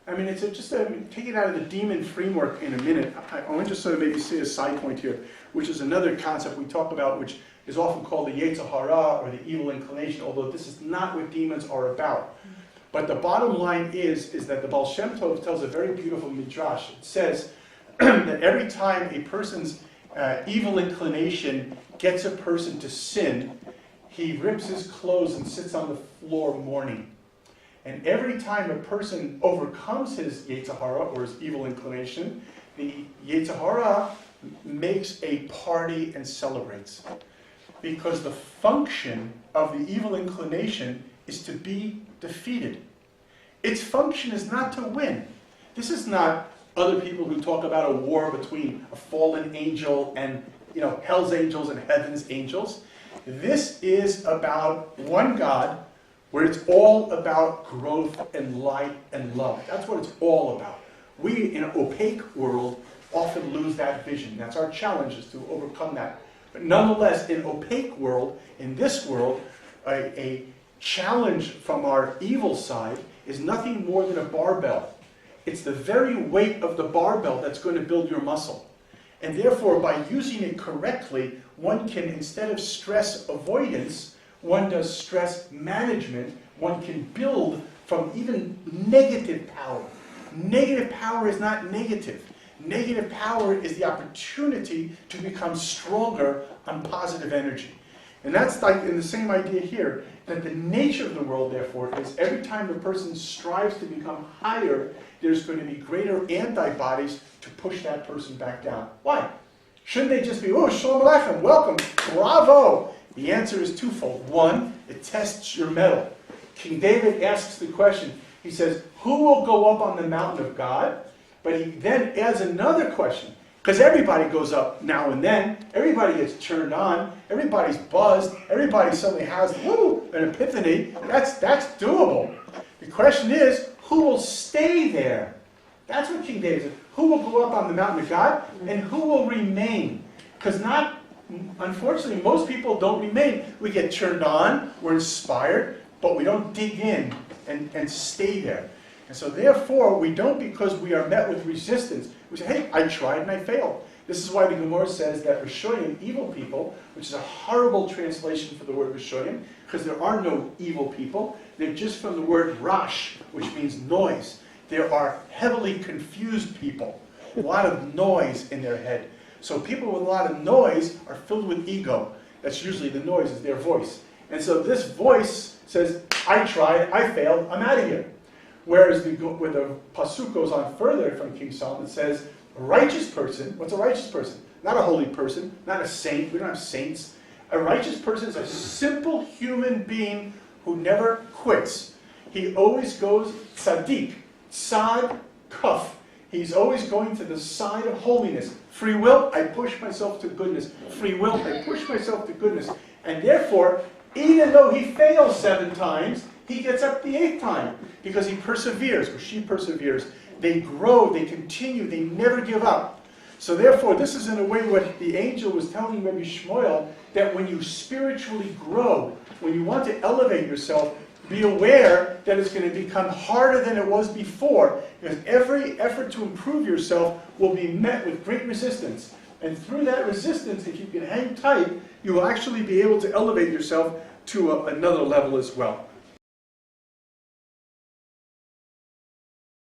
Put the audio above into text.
I mean, take it out of the demon framework in a minute. I want to just sort of maybe say a side point here, which is another concept we talk about, which is often called the Yetzer Hara, or the evil inclination, although this is not what demons are about. But the bottom line is that the Baal Shem Tov tells a very beautiful midrash. It says that every time a person's evil inclination gets a person to sin, he rips his clothes and sits on the floor mourning. And every time a person overcomes his Yetzer Hara, or his evil inclination, the Yetzer Hara makes a party and celebrates. Because the function of the evil inclination is to be defeated. Its function is not to win. This is not other people who talk about a war between a fallen angel and hell's angels and heaven's angels. This is about one God, where it's all about growth and light and love. That's what it's all about. We, in an opaque world, often lose that vision. That's our challenge, is to overcome that. But nonetheless, in an opaque world, in this world, a challenge from our evil side is nothing more than a barbell. It's the very weight of the barbell that's going to build your muscle. And therefore, by using it correctly, one can, instead of stress avoidance, one does stress management. One can build from even negative power. Negative power is not negative. Negative power is the opportunity to become stronger on positive energy. And that's like in the same idea here, that the nature of the world, therefore, is every time a person strives to become higher, there's going to be greater antibodies to push that person back down. Why? Shouldn't they just be, oh, Shalom Aleichem, welcome, bravo? The answer is twofold. One, it tests your mettle. King David asks the question, he says, who will go up on the mountain of God? But he then adds another question, because everybody goes up now and then. Everybody gets turned on. Everybody's buzzed. Everybody suddenly has an epiphany. That's doable. The question is, who will stay there? That's what King David said. Who will go up on the mountain of God, and who will remain? Because unfortunately, most people don't remain. We get turned on, we're inspired, but we don't dig in and stay there. And so therefore, we don't, because we are met with resistance. We say, hey, I tried and I failed. This is why the Gemara says that Rishonim, evil people, which is a horrible translation for the word Rishonim, because there are no evil people. They're just from the word Rash, which means noise. There are heavily confused people, a lot of noise in their head. So people with a lot of noise are filled with ego. That's usually the noise, is their voice. And so this voice says, I tried, I failed, I'm out of here. Whereas when the pasuk goes on further from King Solomon, it says, a righteous person, what's a righteous person? Not a holy person, not a saint, we don't have saints. A righteous person is a simple human being who never quits. He always goes tzaddik, tzad, kuf. He's always going to the side of holiness. Free will, I push myself to goodness. Free will, I push myself to goodness. And therefore, even though he fails 7 times, he gets up the 8th time because he perseveres, or she perseveres. They grow, they continue, they never give up. So therefore, this is in a way what the angel was telling Rabbi Shmuel, that when you spiritually grow, when you want to elevate yourself, be aware that it's going to become harder than it was before, because every effort to improve yourself will be met with great resistance. And through that resistance, if you can hang tight, you will actually be able to elevate yourself to another level as well.